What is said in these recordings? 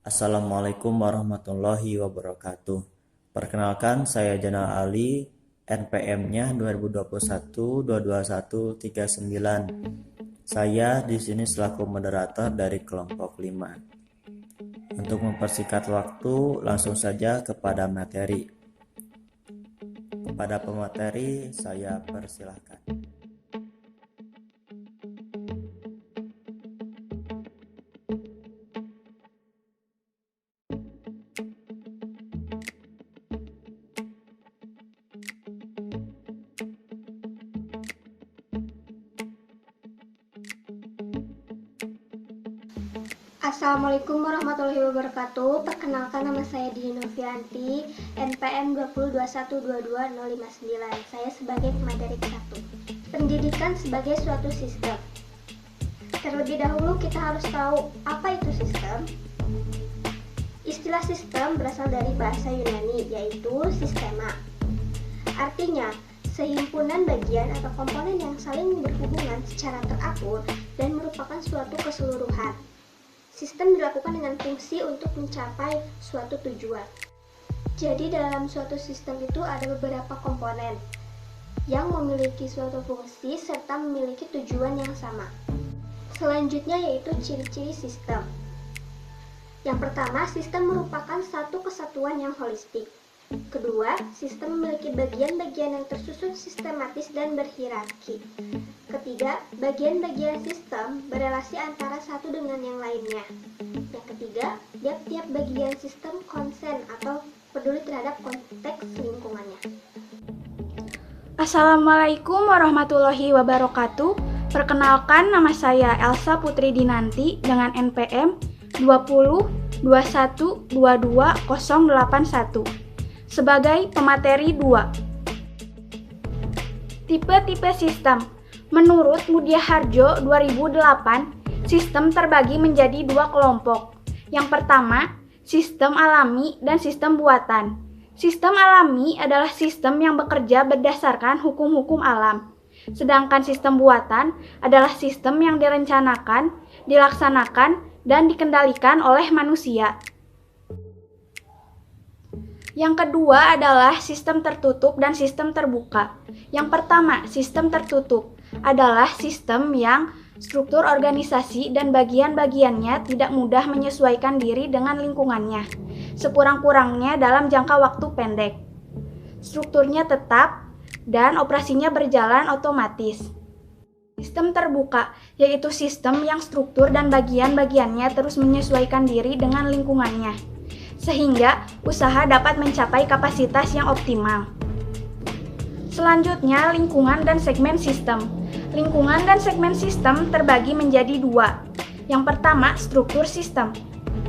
Assalamualaikum warahmatullahi wabarakatuh. Perkenalkan, saya Janal Ali, NPM-nya 2021-22139. Saya di sini selaku moderator dari kelompok 5. Untuk mempersingkat waktu, langsung saja kepada materi. Kepada pemateri, saya persilahkan. Assalamualaikum warahmatullahi wabarakatuh. Perkenalkan, nama saya Dini Novianti, NPM 202122059. Saya sebagai pemateri ke-1. Pendidikan sebagai suatu sistem. Terlebih dahulu kita harus tahu apa itu sistem. Istilah sistem berasal dari bahasa Yunani, yaitu sistema. Artinya, sehimpunan bagian atau komponen yang saling berhubungan secara teratur dan merupakan suatu keseluruhan. Sistem dilakukan dengan fungsi untuk mencapai suatu tujuan. Jadi dalam suatu sistem itu ada beberapa komponen yang memiliki suatu fungsi serta memiliki tujuan yang sama. Selanjutnya yaitu ciri-ciri sistem. Yang pertama, sistem merupakan satu kesatuan yang holistik. Kedua, sistem memiliki bagian-bagian yang tersusun sistematis dan berhierarki. Ketiga, bagian-bagian sistem berelasi antara satu dengan yang lainnya. Yang ketiga, tiap-tiap bagian sistem konsen atau peduli terhadap konteks lingkungannya. Assalamualaikum warahmatullahi wabarakatuh. Perkenalkan, nama saya Elsa Putri Dinanti dengan NPM 2021222081 sebagai pemateri 2. Tipe-tipe sistem. Menurut Mudiaharjo 2008, sistem terbagi menjadi 2 kelompok. Yang pertama, sistem alami dan sistem buatan. Sistem alami adalah sistem yang bekerja berdasarkan hukum-hukum alam. Sedangkan sistem buatan adalah sistem yang direncanakan, dilaksanakan, dan dikendalikan oleh manusia. Yang kedua adalah sistem tertutup dan sistem terbuka. Yang pertama, sistem tertutup adalah sistem yang struktur organisasi dan bagian-bagiannya tidak mudah menyesuaikan diri dengan lingkungannya, sekurang-kurangnya dalam jangka waktu pendek. Strukturnya tetap dan operasinya berjalan otomatis. Sistem terbuka yaitu sistem yang struktur dan bagian-bagiannya terus menyesuaikan diri dengan lingkungannya, sehingga usaha dapat mencapai kapasitas yang optimal. Selanjutnya, lingkungan dan segmen sistem. Lingkungan dan segmen sistem terbagi menjadi 2. Yang pertama, struktur sistem.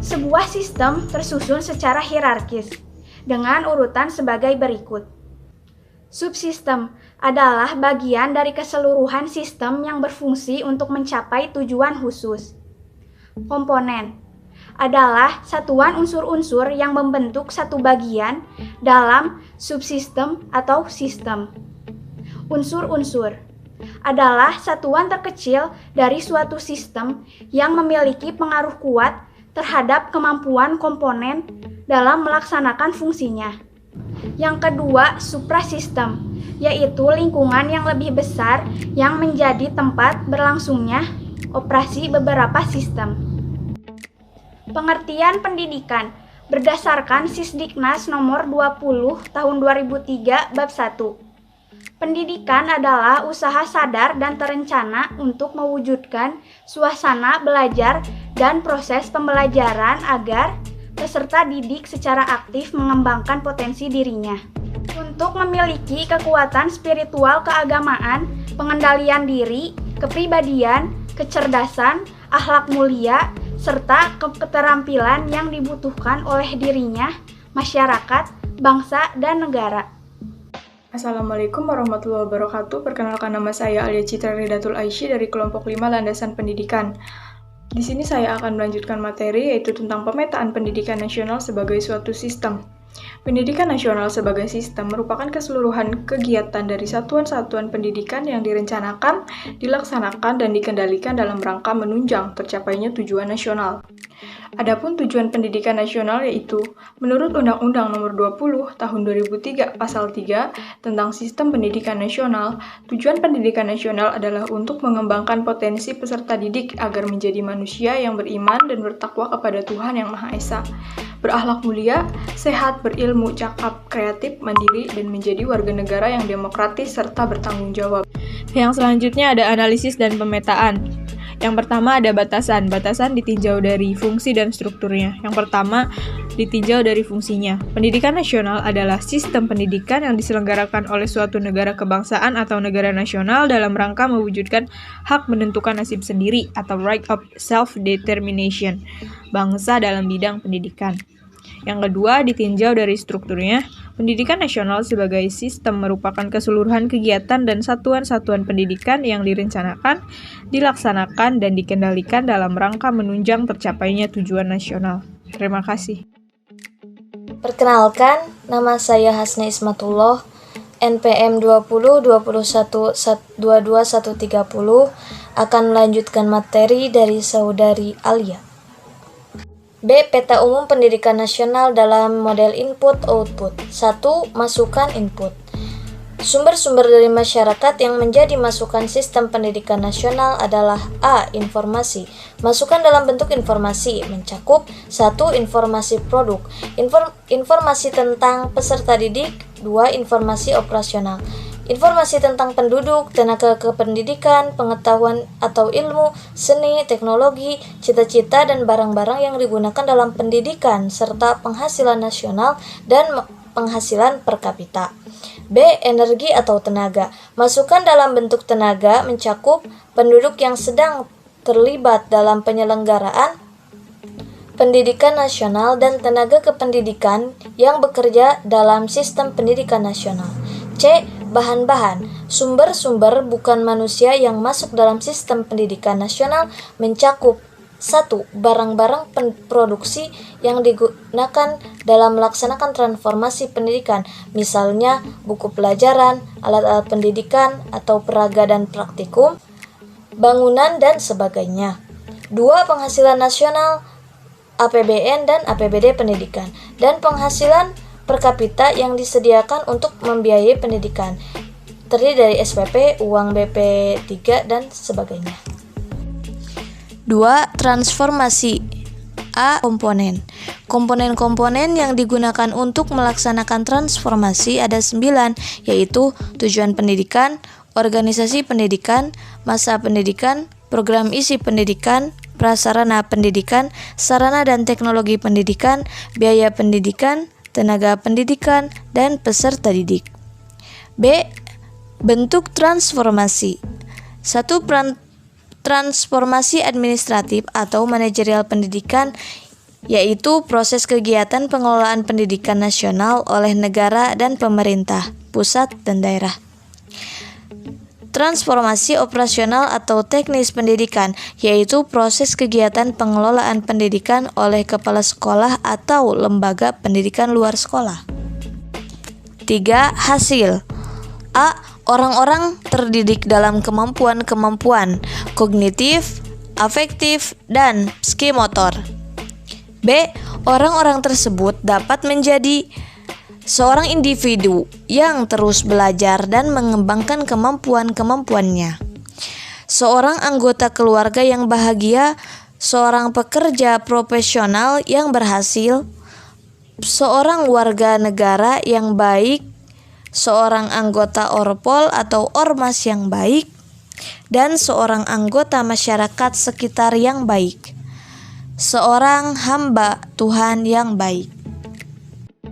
Sebuah sistem tersusun secara hierarkis dengan urutan sebagai berikut. Subsistem adalah bagian dari keseluruhan sistem yang berfungsi untuk mencapai tujuan khusus. Komponen adalah satuan unsur-unsur yang membentuk satu bagian dalam subsistem atau sistem. Unsur-unsur adalah satuan terkecil dari suatu sistem yang memiliki pengaruh kuat terhadap kemampuan komponen dalam melaksanakan fungsinya. Yang kedua, suprasistem, yaitu lingkungan yang lebih besar yang menjadi tempat berlangsungnya operasi beberapa sistem. Pengertian pendidikan berdasarkan Sisdiknas nomor 20 tahun 2003 bab 1. Pendidikan adalah usaha sadar dan terencana untuk mewujudkan suasana belajar dan proses pembelajaran agar peserta didik secara aktif mengembangkan potensi dirinya. Untuk memiliki kekuatan spiritual keagamaan, pengendalian diri, kepribadian, kecerdasan, akhlak mulia, serta keterampilan yang dibutuhkan oleh dirinya, masyarakat, bangsa, dan negara. Assalamualaikum warahmatullahi wabarakatuh. Perkenalkan, nama saya Alia Citra Ridatul Aisyah dari kelompok 5 Landasan Pendidikan. Di sini saya akan melanjutkan materi yaitu tentang pemetaan pendidikan nasional sebagai suatu sistem. Pendidikan nasional sebagai sistem merupakan keseluruhan kegiatan dari satuan-satuan pendidikan yang direncanakan, dilaksanakan, dan dikendalikan dalam rangka menunjang tercapainya tujuan nasional. Adapun tujuan pendidikan nasional yaitu, menurut Undang-Undang Nomor 20 Tahun 2003 Pasal 3 tentang Sistem Pendidikan Nasional, tujuan pendidikan nasional adalah untuk mengembangkan potensi peserta didik agar menjadi manusia yang beriman dan bertakwa kepada Tuhan Yang Maha Esa, berakhlak mulia, sehat, berilmu, cakap, kreatif, mandiri, dan menjadi warga negara yang demokratis serta bertanggung jawab. Yang selanjutnya ada analisis dan pemetaan. Yang pertama ada batasan. Batasan ditinjau dari fungsi dan strukturnya. Yang pertama ditinjau dari fungsinya. Pendidikan nasional adalah sistem pendidikan yang diselenggarakan oleh suatu negara kebangsaan atau negara nasional dalam rangka mewujudkan hak menentukan nasib sendiri atau right of self-determination bangsa dalam bidang pendidikan. Yang kedua, ditinjau dari strukturnya. Pendidikan nasional sebagai sistem merupakan keseluruhan kegiatan dan satuan-satuan pendidikan yang direncanakan, dilaksanakan, dan dikendalikan dalam rangka menunjang tercapainya tujuan nasional. Terima kasih. Perkenalkan, nama saya Hasna Ismatullah, NPM 20 21 22 130, akan melanjutkan materi dari saudari Alia. B. Peta umum pendidikan nasional dalam model input-output. 1. Masukan input. Sumber-sumber dari masyarakat yang menjadi masukan sistem pendidikan nasional adalah A. Informasi. Masukan dalam bentuk informasi mencakup 1. Informasi produk, informasi tentang peserta didik. 2. Informasi operasional, informasi tentang penduduk, tenaga kependidikan, pengetahuan atau ilmu, seni, teknologi, cita-cita, dan barang-barang yang digunakan dalam pendidikan, serta penghasilan nasional dan penghasilan per kapita. B. Energi atau tenaga. Masukan dalam bentuk tenaga mencakup penduduk yang sedang terlibat dalam penyelenggaraan pendidikan nasional dan tenaga kependidikan yang bekerja dalam sistem pendidikan nasional. C. Bahan-bahan, sumber-sumber bukan manusia yang masuk dalam sistem pendidikan nasional mencakup 1. Barang-barang produksi yang digunakan dalam melaksanakan transformasi pendidikan, misalnya buku pelajaran, alat-alat pendidikan atau peraga dan praktikum, bangunan, dan sebagainya. 2. Penghasilan nasional, APBN dan APBD pendidikan, dan penghasilan per kapita yang disediakan untuk membiayai pendidikan, terdiri dari SPP, uang BP 3, dan sebagainya. 2. Transformasi. A. Komponen. Komponen-komponen yang digunakan untuk melaksanakan transformasi ada 9, yaitu tujuan pendidikan, organisasi pendidikan, masa pendidikan, program isi pendidikan, prasarana pendidikan, sarana dan teknologi pendidikan, biaya pendidikan, tenaga pendidikan, dan peserta didik. B. Bentuk transformasi. 1. Transformasi administratif atau manajerial pendidikan, yaitu proses kegiatan pengelolaan pendidikan nasional oleh negara dan pemerintah, pusat dan daerah. Transformasi operasional atau teknis pendidikan, yaitu proses kegiatan pengelolaan pendidikan oleh kepala sekolah atau lembaga pendidikan luar sekolah. 3. Hasil. A. Orang-orang terdidik dalam kemampuan-kemampuan kognitif, afektif, dan psikomotor. B. Orang-orang tersebut dapat menjadi seorang individu yang terus belajar dan mengembangkan kemampuan-kemampuannya. Seorang anggota keluarga yang bahagia, seorang pekerja profesional yang berhasil, seorang warga negara yang baik, seorang anggota Orpol atau Ormas yang baik, dan seorang anggota masyarakat sekitar yang baik. Seorang hamba Tuhan yang baik.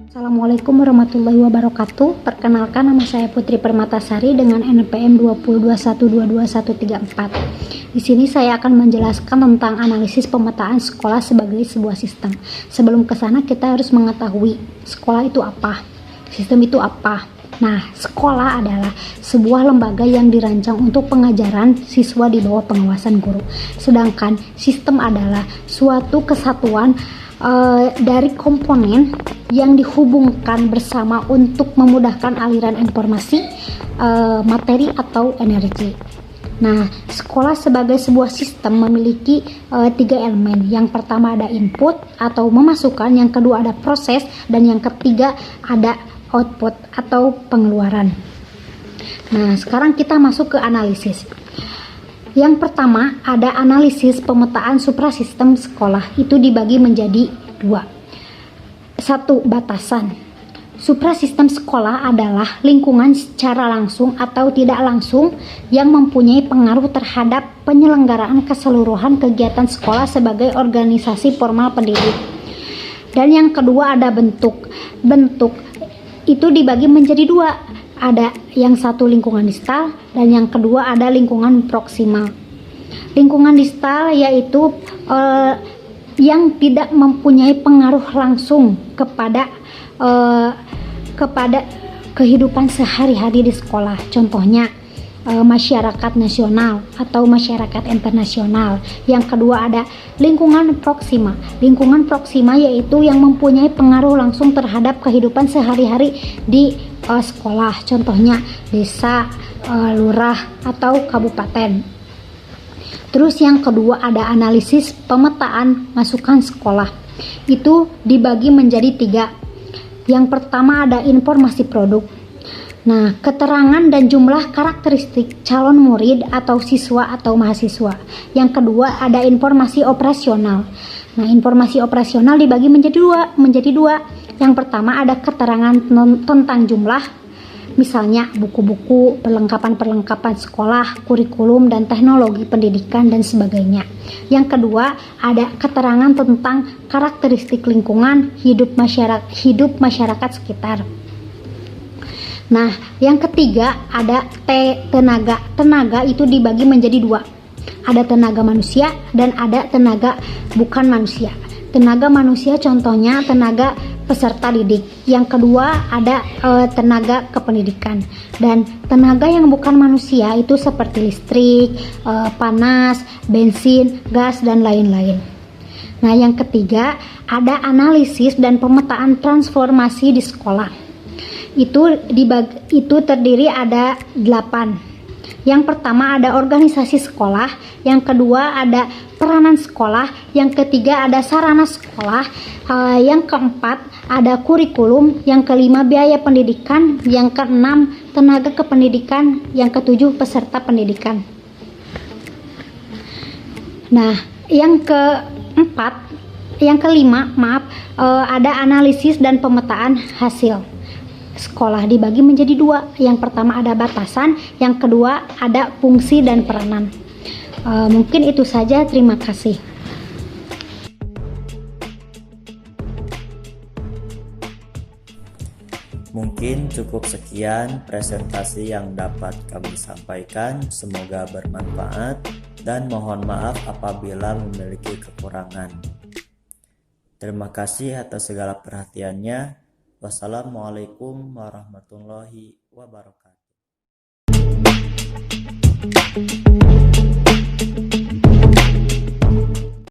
Assalamualaikum warahmatullahi wabarakatuh. Perkenalkan, nama saya Putri Permatasari dengan NPM 2021222134. Di sini saya akan menjelaskan tentang analisis pemetaan sekolah sebagai sebuah sistem. Sebelum ke sana kita harus mengetahui sekolah itu apa, sistem itu apa. Nah, sekolah adalah sebuah lembaga yang dirancang untuk pengajaran siswa di bawah pengawasan guru. Sedangkan sistem adalah suatu kesatuan dari komponen yang dihubungkan bersama untuk memudahkan aliran informasi, materi atau energi. Nah, sekolah sebagai sebuah sistem memiliki 3 elemen. Yang pertama ada input atau memasukkan, yang kedua ada proses, dan yang ketiga ada output atau pengeluaran. Nah, sekarang kita masuk ke analisis. Yang pertama ada analisis pemetaan suprasistem sekolah. Itu dibagi menjadi 2. 1. Batasan. Suprasistem sekolah adalah lingkungan secara langsung atau tidak langsung yang mempunyai pengaruh terhadap penyelenggaraan keseluruhan kegiatan sekolah sebagai organisasi formal pendidik. Dan yang kedua ada bentuk. Bentuk itu dibagi menjadi 2. Ada yang satu lingkungan distal dan yang kedua ada lingkungan proksimal. Lingkungan distal yaitu yang tidak mempunyai pengaruh langsung kepada kehidupan sehari-hari di sekolah. Contohnya masyarakat nasional atau masyarakat internasional. Yang kedua ada lingkungan proksima. Lingkungan proksima yaitu yang mempunyai pengaruh langsung terhadap kehidupan sehari-hari di sekolah. Contohnya desa, lurah atau kabupaten. Terus yang kedua ada analisis pemetaan masukan sekolah. Itu dibagi menjadi 3. Yang pertama ada informasi produk. Nah, keterangan dan jumlah karakteristik calon murid atau siswa atau mahasiswa. Yang kedua ada informasi operasional. Nah, informasi operasional dibagi menjadi dua. Yang pertama ada keterangan tentang jumlah, misalnya buku-buku, perlengkapan-perlengkapan sekolah, kurikulum dan teknologi pendidikan dan sebagainya. Yang kedua ada keterangan tentang karakteristik lingkungan hidup masyarakat sekitar. Nah, yang ketiga ada tenaga. Tenaga itu dibagi menjadi 2. Ada tenaga manusia dan ada tenaga bukan manusia. Tenaga manusia contohnya tenaga peserta didik. Yang kedua ada tenaga kependidikan. Dan tenaga yang bukan manusia itu seperti listrik, panas, bensin, gas dan lain-lain. Nah, yang ketiga ada analisis dan pemetaan transformasi di sekolah. Itu terdiri ada 8. Yang pertama ada organisasi sekolah, yang kedua ada peranan sekolah, yang ketiga ada sarana sekolah, yang keempat ada kurikulum, yang kelima biaya pendidikan, yang keenam tenaga kependidikan, yang ketujuh peserta pendidikan. Nah, yang kelima ada analisis dan pemetaan hasil sekolah dibagi menjadi 2. Yang pertama ada batasan, yang kedua ada fungsi dan peranan. Mungkin itu saja, terima kasih. Mungkin cukup sekian presentasi yang dapat kami sampaikan. Semoga bermanfaat dan mohon maaf apabila memiliki kekurangan. Terima kasih atas segala perhatiannya. Wassalamualaikum warahmatullahi wabarakatuh.